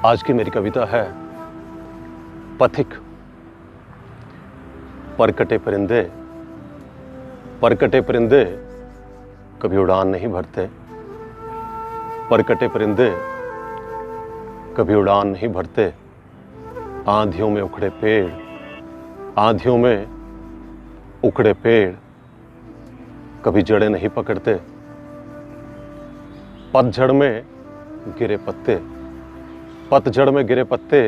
आज की मेरी कविता है पथिक। परकटे परिंदे कभी उड़ान नहीं भरते। परकटे परिंदे कभी उड़ान नहीं भरते। आंधियों में उखड़े पेड़ कभी जड़ें नहीं पकड़ते। पतझड़ में गिरे पत्ते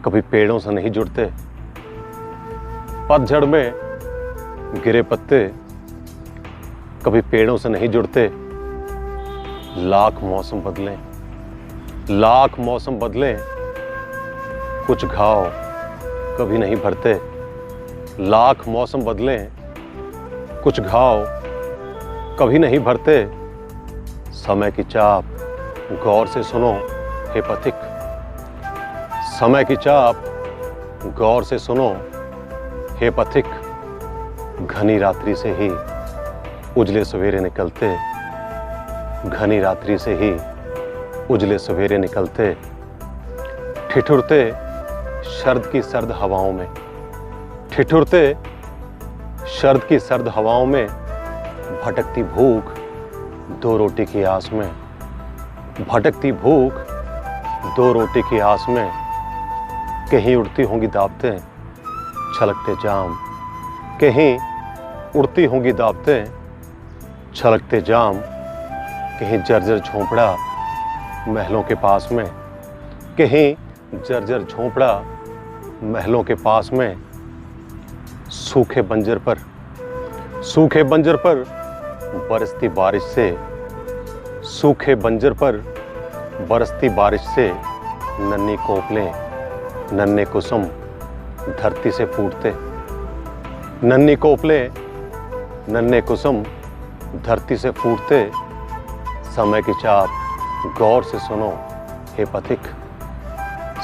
कभी पेड़ों से नहीं जुड़ते। पतझड़ में गिरे पत्ते कभी पेड़ों से नहीं जुड़ते। लाख मौसम बदलें कुछ घाव कभी नहीं भरते। लाख मौसम बदलें कुछ घाव कभी नहीं भरते। समय की चाप गौर से सुनो हे पथिक। समय की चाप गौर से सुनो हे पथिक। घनी रात्रि से ही उजले सवेरे निकलते। घनी रात्रि से ही उजले सवेरे निकलते। ठिठुरते शरद की सर्द हवाओं में। ठिठुरते शरद की सर्द हवाओं में भटकती भूख दो रोटी की आस में। भटकती भूख दो रोटी की आस में। कहीं उड़ती होंगी दावतें छलकते जाम। कहीं उड़ती होंगी दावतें छलकते जाम। कहीं जर्जर झोंपड़ा महलों के पास में। कहीं जर्जर झोंपड़ा महलों के पास में। सूखे बंजर पर बरसती बारिश से। सूखे बंजर पर बरसती बारिश से नन्ही कोपलें नन्हे कुसुम धरती से फूटते। नन्ही कोपलें नन्हे कुसुम धरती से फूटते। समय की चाप गौर से सुनो हे पथिक।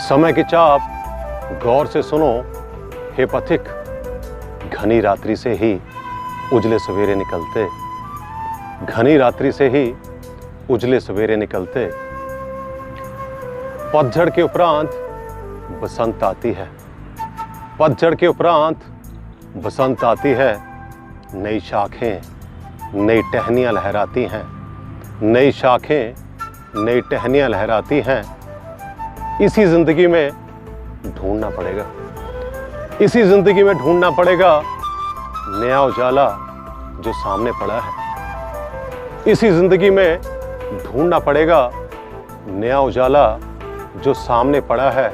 समय की चाप गौर से सुनो हे पथिक। घनी रात्रि से ही उजले सवेरे निकलते। घनी रात्रि से ही उजले सवेरे निकलते। पतझड़ के उपरांत बसंत आती है। पतझड़ के उपरांत बसंत आती है। नई शाखें नई टहनियां लहराती हैं। नई शाखें नई टहनियां लहराती हैं। इसी जिंदगी में ढूंढना पड़ेगा। इसी जिंदगी में ढूंढना पड़ेगा नया उजाला जो सामने पड़ा है। इसी जिंदगी में ढूंढना पड़ेगा नया उजाला जो सामने पड़ा है।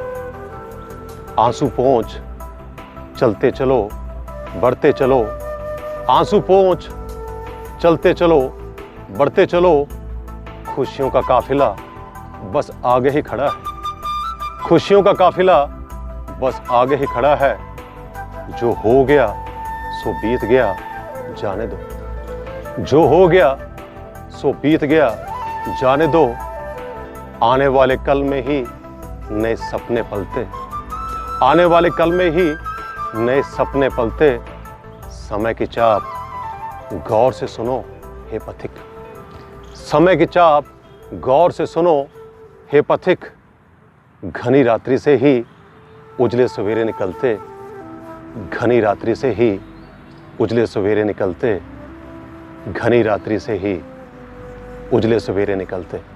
आंसू पोंछ चलते चलो बढ़ते चलो। आंसू पोंछ चलते चलो बढ़ते चलो। खुशियों का काफिला बस आगे ही खड़ा है। खुशियों का काफिला बस आगे ही खड़ा है। जो हो गया सो बीत गया जाने दो। जो हो गया सो बीत गया जाने दो। आने वाले कल में ही नए सपने पलते। आने वाले कल में ही नए सपने पलते। समय की चाप गौर से सुनो हे पथिक। समय की चाप गौर से सुनो हे पथिक। घनी रात्रि से ही उजले सवेरे निकलते। घनी रात्रि से ही उजले सवेरे निकलते। घनी रात्रि से ही उजले सवेरे निकलते।